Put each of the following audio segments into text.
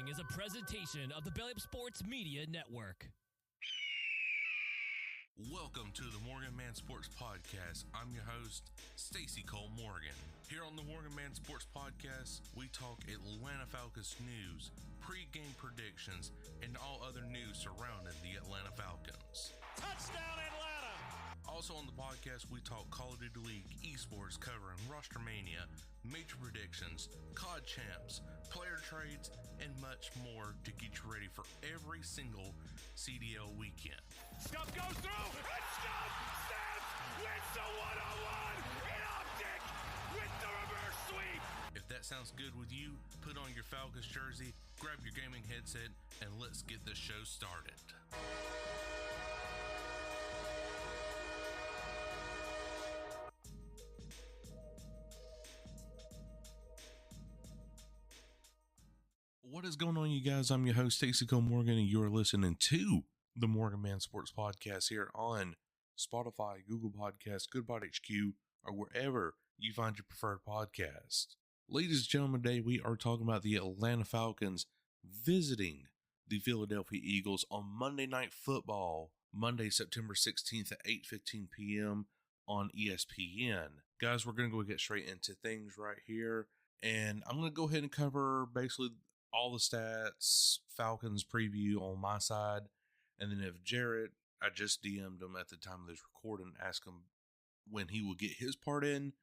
is a presentation of the Belly Up Sports Media Network. Welcome to the Morgan Man Sports Podcast. I'm your host, Stacy Cole Morgan. Here on the Morgan Man Sports Podcast, we talk Atlanta Falcons news, pre-game predictions, and all other news surrounding the Atlanta Falcons. Touchdown, Atlanta! Also on the podcast, we talk Call of Duty League, esports, covering Roster Mania, major predictions, COD champs, player trades, and much more to get you ready for every single CDL weekend. Scuff goes through, and Scuff snaps, wins the one-on-one in optic with the reverse sweep. If that sounds good with you, put on your Falcons jersey, grab your gaming headset, and let's get this show started. What is going on, you guys? I'm your host, Stacy Cole Morgan, and you're listening to the Morgan Man Sports Podcast here on Spotify, Google Podcasts, Goodbye HQ, or wherever you find your preferred podcast. Ladies and gentlemen, today we are talking about the Atlanta Falcons visiting the Philadelphia Eagles on Monday Night Football, Monday, September 16th at 8:15 p.m. on ESPN. Guys, we're going to go get straight into things right here, and I'm going to go ahead and cover basically all the stats, Falcons preview on my side, and then if Jarrett, I just DM'd him at the time of this recording, ask him when he will get his part in.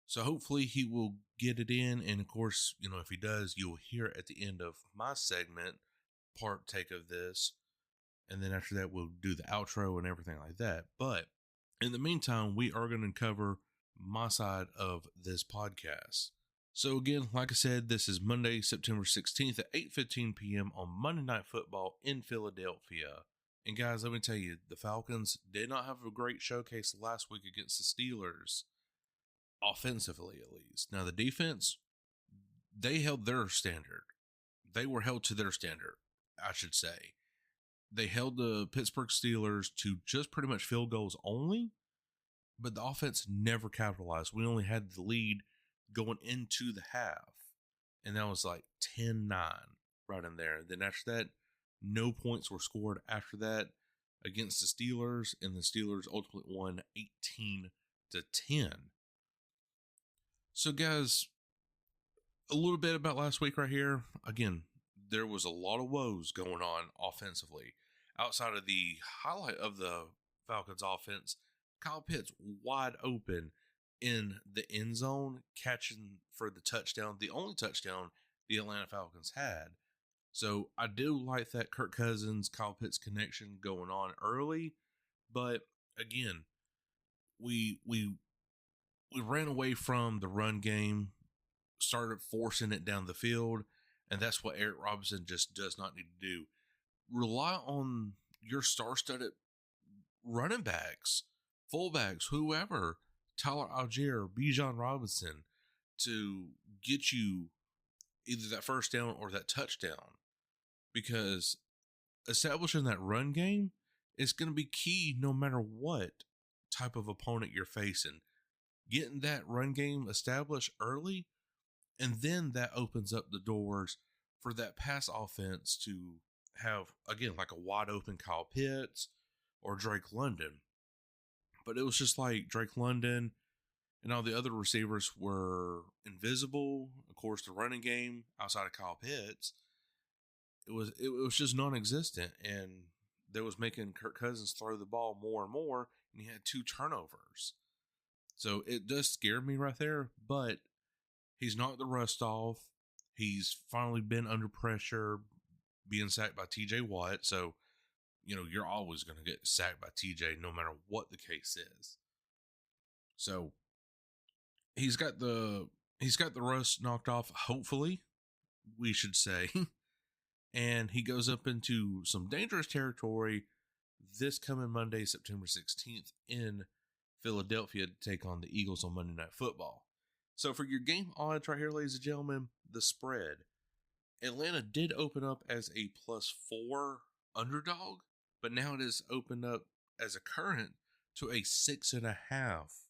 So hopefully he will get it in, and of course, you know, if he does, you'll hear it at the end of my segment, partake of this, and then after that we'll do the outro and everything like that. But in the meantime, we are going to cover my side of this podcast. So again, like I said, this is Monday, September 16th at 8:15 p.m. on Monday Night Football in Philadelphia. And guys, let me tell you, the Falcons did not have a great showcase last week against the Steelers, offensively at least. Now the defense, they held their standard. They were held to their standard, I should say. They held the Pittsburgh Steelers to just pretty much field goals only, but the offense never capitalized. We only had the lead going into the half, and that was like 10-9 right in there. Then after that, no points were scored after that against the Steelers, and the Steelers ultimately won 18-10. So guys, a little bit about last week right here. Again, there was a lot of woes going on offensively. Outside of the highlight of the Falcons offense, Kyle Pitts wide open in the end zone, catching for the touchdown, the only touchdown the Atlanta Falcons had. So I do like that Kirk Cousins, Kyle Pitts connection going on early, but again, we ran away from the run game, started forcing it down the field, and that's what Eric Robinson just does not need to do. Rely on your star-studded running backs, fullbacks, whoever, Tyler Algier, Bijan Robinson, to get you either that first down or that touchdown. Because establishing that run game is going to be key no matter what type of opponent you're facing. Getting that run game established early, and then that opens up the doors for that pass offense to have, again, like a wide open Kyle Pitts or Drake London. But it was just like Drake London and all the other receivers were invisible. Of course, the running game outside of Kyle Pitts, it was just non-existent, and that was making Kirk Cousins throw the ball more and more, and he had 2 turnovers. So it does scare me right there, but he's knocked the rust off. He's finally been under pressure, being sacked by TJ Watt. So, you know, you're always going to get sacked by TJ no matter what the case is. So he's got the rust knocked off, hopefully, we should say. And he goes up into some dangerous territory this coming Monday, September 16th in Philadelphia to take on the Eagles on Monday Night Football. So for your game odds right here, ladies and gentlemen, the spread. Atlanta did open up as a +4 underdog, but now it is opened up as a current to a 6.5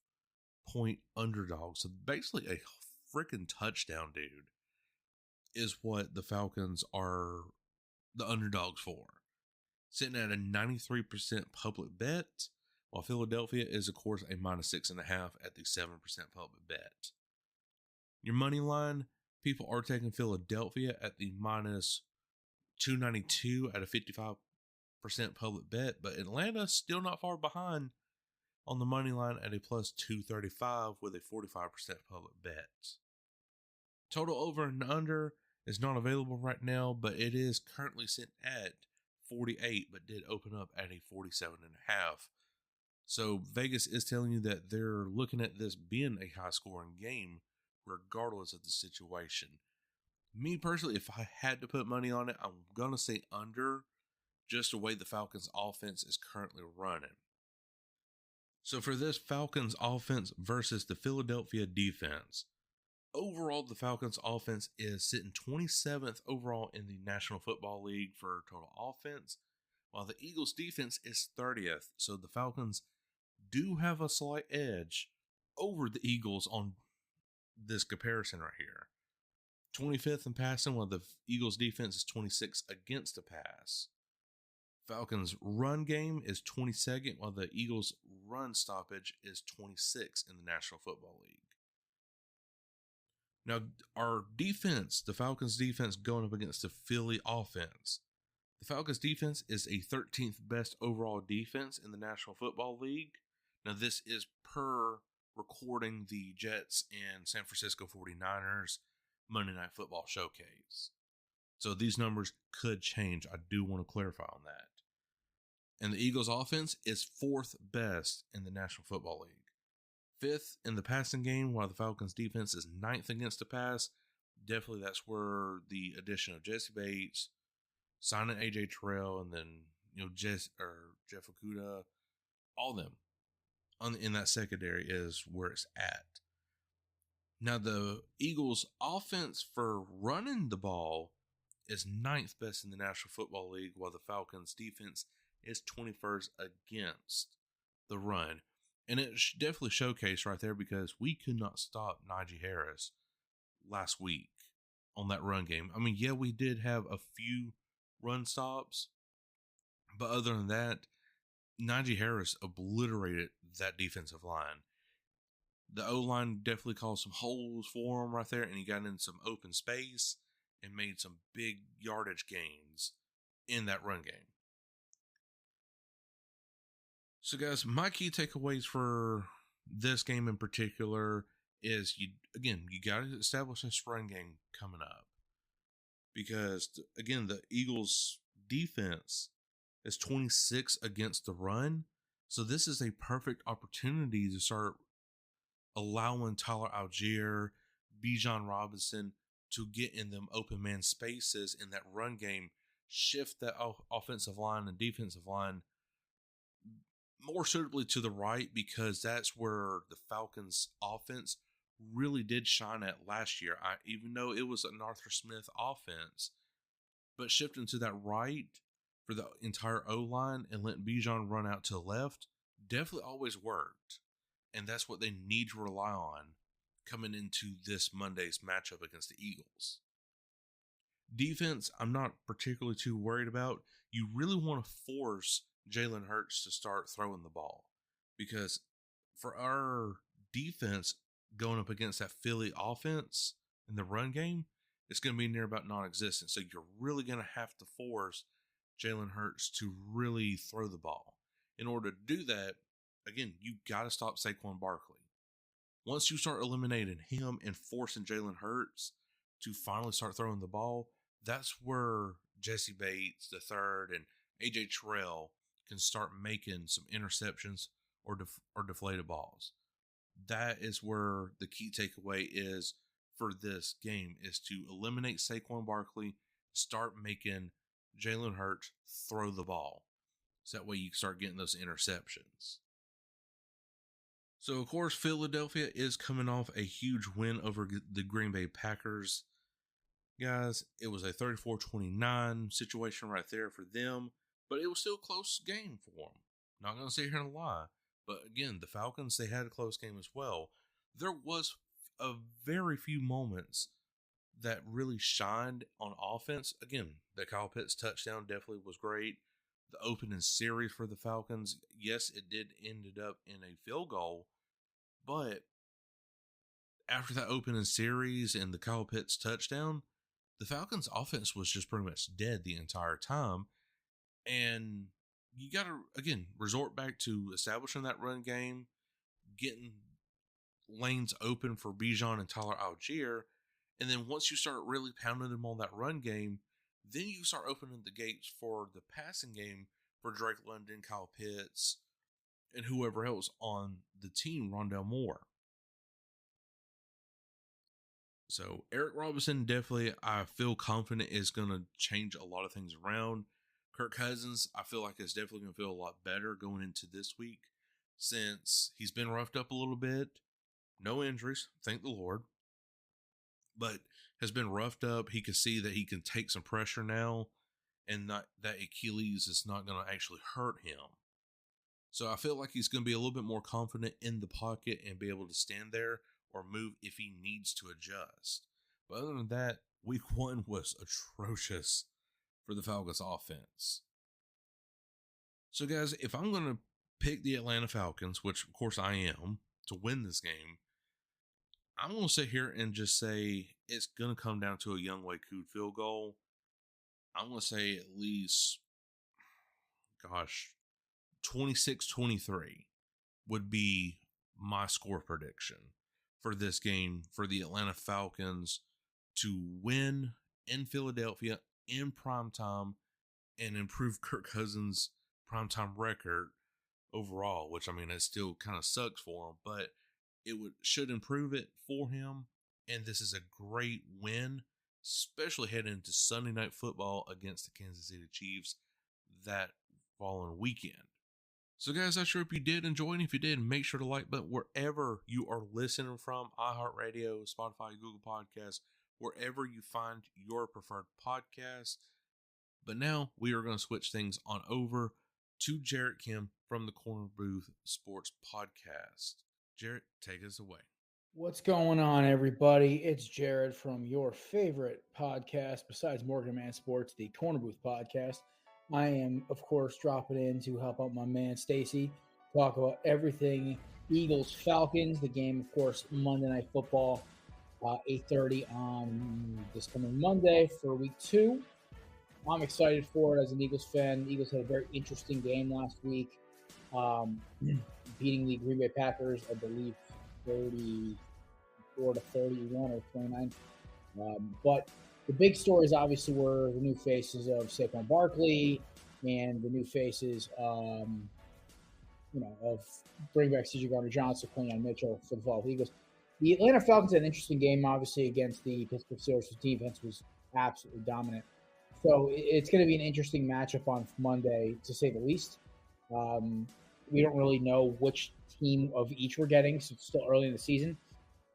point underdog. So basically a freaking touchdown, dude. is what the Falcons are the underdogs for. Sitting at a 93% public bet, while Philadelphia is, of course, a -6.5 at the 7% public bet. Your money line, people are taking Philadelphia at the -292 at a 55% public bet, but Atlanta still not far behind on the money line at a +235 with a 45% public bet. Total over and under is not available right now, but it is currently sitting at 48, but did open up at a 47.5. So Vegas is telling you that they're looking at this being a high scoring game, regardless of the situation. Me personally, if I had to put money on it, I'm going to say under, just the way the Falcons offense is currently running. So for this Falcons offense versus the Philadelphia defense, overall, the Falcons offense is sitting 27th overall in the National Football League for total offense, while the Eagles defense is 30th. So the Falcons do have a slight edge over the Eagles on this comparison right here. 25th in passing, while the Eagles defense is 26th against the pass. Falcons run game is 22nd, while the Eagles run stoppage is 26th in the National Football League. Now, our defense, the Falcons defense going up against the Philly offense. The Falcons defense is a 13th best overall defense in the National Football League. Now, this is per recording the Jets and San Francisco 49ers Monday Night Football Showcase. So these numbers could change. I do want to clarify on that. And the Eagles offense is 4th best in the National Football League. 5th in the passing game, while the Falcons defense is 9th against the pass. Definitely that's where the addition of Jesse Bates, signing AJ Terrell, and then Jeff Okudah, all of them in that secondary is where it's at. Now the Eagles offense for running the ball is 9th best in the National Football League, while the Falcons defense is 21st against the run. And it definitely showcased right there because we could not stop Najee Harris last week on that run game. I mean, yeah, we did have a few run stops, but other than that, Najee Harris obliterated that defensive line. The O-line definitely caused some holes for him right there, and he got in some open space and made some big yardage gains in that run game. So, guys, my key takeaways for this game in particular is, you got to establish a run game coming up. Because, again, the Eagles' defense is 26 against the run. So, this is a perfect opportunity to start allowing Tyler Algier, Bijan Robinson to get in them open man spaces in that run game, shift that offensive line and defensive line more suitably to the right, because that's where the Falcons offense really did shine at last year. Even though it was an Arthur Smith offense, but shifting to that right for the entire O-line and letting Bijan run out to the left definitely always worked. And that's what they need to rely on coming into this Monday's matchup against the Eagles. Defense, I'm not particularly too worried about. You really want to force Jalen Hurts to start throwing the ball, because for our defense going up against that Philly offense in the run game, it's going to be near about non-existent. So you're really going to have to force Jalen Hurts to really throw the ball. In order to do that, again, you got to stop Saquon Barkley. Once you start eliminating him and forcing Jalen Hurts to finally start throwing the ball, that's where Jesse Bates III and AJ Terrell can start making some interceptions or deflated balls. That is where the key takeaway is for this game, is to eliminate Saquon Barkley, start making Jalen Hurts throw the ball. So that way you start getting those interceptions. So, of course, Philadelphia is coming off a huge win over the Green Bay Packers. Guys, it was a 34-29 situation right there for them, but it was still a close game for them. Not going to sit here and lie. But again, the Falcons, they had a close game as well. There was a very few moments that really shined on offense. Again, the Kyle Pitts touchdown definitely was great. The opening series for the Falcons, yes, it did ended up in a field goal, but after that opening series and the Kyle Pitts touchdown, the Falcons offense was just pretty much dead the entire time. And you got to, again, resort back to establishing that run game, getting lanes open for Bijan and Tyler Algier. And then once you start really pounding them on that run game, then you start opening the gates for the passing game for Drake London, Kyle Pitts, and whoever else on the team, Rondell Moore. So Eric Robinson definitely, I feel confident, is going to change a lot of things around. Kirk Cousins, I feel like is definitely going to feel a lot better going into this week since he's been roughed up a little bit. No injuries, thank the Lord. But has been roughed up. He can see that he can take some pressure now and not that Achilles is not going to actually hurt him. So I feel like he's going to be a little bit more confident in the pocket and be able to stand there or move if he needs to adjust. But other than that, week 1 was atrocious for the Falcons offense. So guys, if I'm going to pick the Atlanta Falcons, which of course I am, to win this game, I'm going to sit here and just say it's going to come down to a Young Waku field goal. I'm going to say at least, 26-23 would be my score prediction for this game for the Atlanta Falcons to win in Philadelphia in primetime and improve Kirk Cousins' primetime record overall, which, I mean, it still kind of sucks for him, but it should improve it for him. And this is a great win, especially heading into Sunday Night Football against the Kansas City Chiefs that following weekend. So guys, I sure hope you did enjoy, and if you did, make sure to like button wherever you are listening from, iHeartRadio, Spotify, Google Podcasts, wherever you find your preferred podcast. But now we are going to switch things on over to Jarrett Kim from the Korner Booth Sports Podcast. Jarrett, take us away. What's going on, everybody? It's Jared from your favorite podcast besides Morgan Man Sports, the Korner Booth Podcast. I am, of course, dropping in to help out my man Stacy, talk about everything Eagles-Falcons, the game, of course, Monday Night Football, 8:30 on this coming Monday for Week 2. I'm excited for it as an Eagles fan. The Eagles had a very interesting game last week, beating the Green Bay Packers, I believe, 34-31 or 29. But the big stories obviously were the new faces of Saquon Barkley and the new faces, of bringing back C.J. Gardner-Johnson, Quinyon Mitchell for the Philadelphia Eagles. The Atlanta Falcons had an interesting game, obviously, against the Pittsburgh Steelers, whose defense was absolutely dominant. So it's going to be an interesting matchup on Monday, to say the least. We don't really know which team of each we're getting, so it's still early in the season.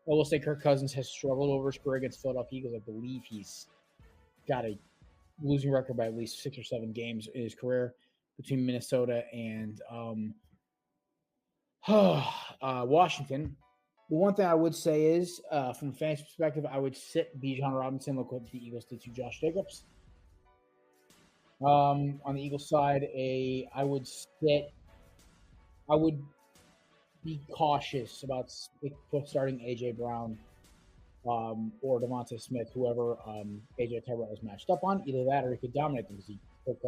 I will say Kirk Cousins has struggled over his career against Philadelphia Eagles. I believe he's got a losing record by at least 6 or 7 games in his career between Minnesota and Washington. The one thing I would say is, from a fan's perspective, I would sit Bijan Robinson. Look what the Eagles did to Josh Jacobs. On the Eagles side, I would be cautious about starting A.J. Brown or Devontae Smith, whoever A.J. Terrell is matched up on. Either that or he could dominate them because he took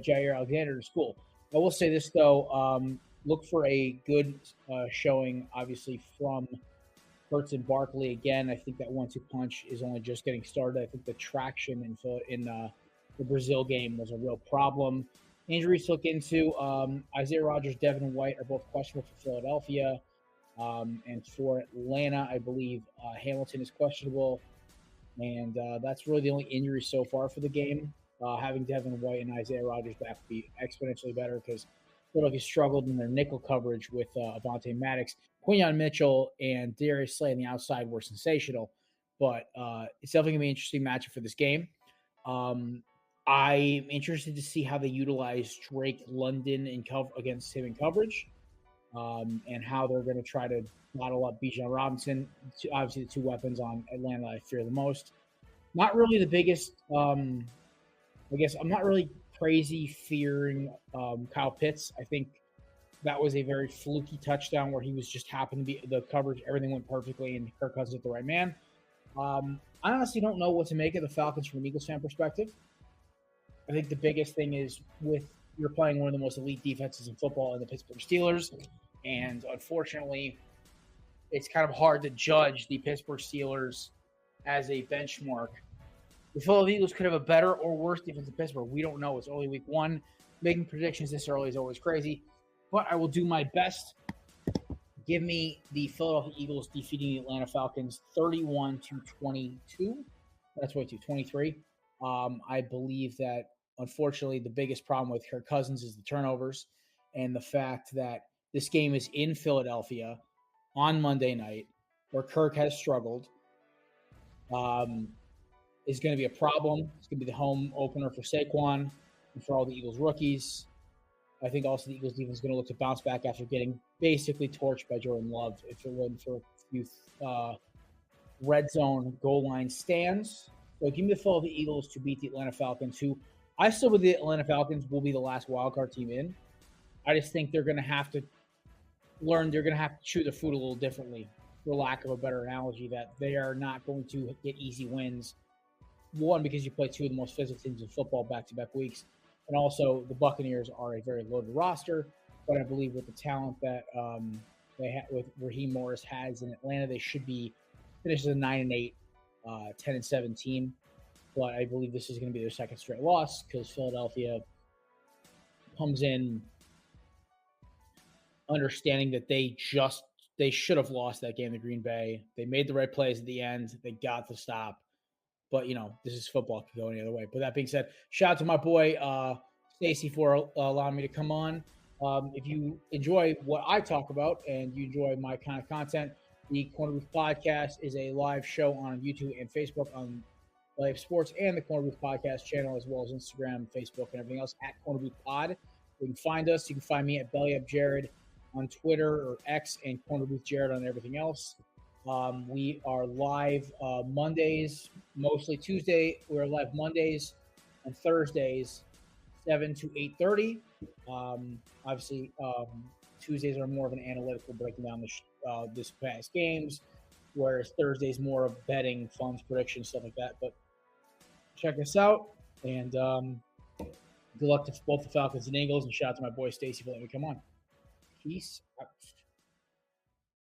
Jair Alexander to school. I will say this, though. Look for a good showing, obviously, from Hurts and Barkley. Again, I think that 1-2 punch is only just getting started. I think the traction in the Brazil game was a real problem. Injuries to look into, Isaiah Rodgers, Devin White are both questionable for Philadelphia. And for Atlanta, I believe Hamilton is questionable. And that's really the only injury so far for the game. Having Devin White and Isaiah Rodgers back would be exponentially better because Philadelphia struggled in their nickel coverage with Avonte Maddox. Quinyon Mitchell and Darius Slay on the outside were sensational. But it's definitely going to be an interesting matchup for this game. I'm interested to see how they utilize Drake London against him in coverage. and how they're going to try to bottle up Bijan Robinson. Obviously, the two weapons on Atlanta I fear the most. Not really the biggest. I guess I'm not really crazy fearing Kyle Pitts. I think that was a very fluky touchdown where he was just happened to be the coverage. Everything went perfectly, and Kirk Cousins hit the right man. I honestly don't know what to make of the Falcons from an Eagles fan perspective. I think the biggest thing is you're playing one of the most elite defenses in football in the Pittsburgh Steelers, and unfortunately, it's kind of hard to judge the Pittsburgh Steelers as a benchmark. The Philadelphia Eagles could have a better or worse defense than Pittsburgh. We don't know. It's only week one. Making predictions this early is always crazy, but I will do my best. Give me the Philadelphia Eagles defeating the Atlanta Falcons 31-22. That's 23. I believe that, unfortunately, the biggest problem with Kirk Cousins is the turnovers and the fact that this game is in Philadelphia on Monday night, where Kirk has struggled, is going to be a problem. It's going to be the home opener for Saquon and for all the Eagles rookies. I think also the Eagles defense is going to look to bounce back after getting basically torched by Jordan Love if it wasn't for a few red zone goal line stands. So give me the Philadelphia Eagles to beat the Atlanta Falcons, who I still believe the Atlanta Falcons will be the last wildcard team in. I just think they're going to have to learn, they're going to have to chew the food a little differently, for lack of a better analogy, that they are not going to get easy wins. One, because you play two of the most physical teams in football back-to-back weeks. And also, the Buccaneers are a very loaded roster. But I believe with the talent that with Raheem Morris has in Atlanta, they should be finished as a 9-8, 10-7 team. But I believe this is going to be their second straight loss because Philadelphia comes in understanding that they should have lost that game to Green Bay. They made the right plays at the end. They got the stop. But, this is football. It could go any other way. But that being said, shout out to my boy, Stacy, for allowing me to come on. If you enjoy what I talk about and you enjoy my kind of content, the Korner Booth Podcast is a live show on YouTube and Facebook on Live Sports and the Korner Booth Podcast channel, as well as Instagram, Facebook, and everything else at Korner Booth Pod. You can find us. You can find me at Belly Up Jared on Twitter or X and Korner Booth Jared on everything else. We are live Mondays, mostly Tuesday. We're live Mondays and Thursdays, 7 to 8:30. Obviously, Tuesdays are more of an analytical breaking down this past games, whereas Thursdays more of betting, funds, predictions, stuff like that. But check us out, and good luck to both the Falcons and Eagles, and shout out to my boy Stacy for letting me come on. Peace out.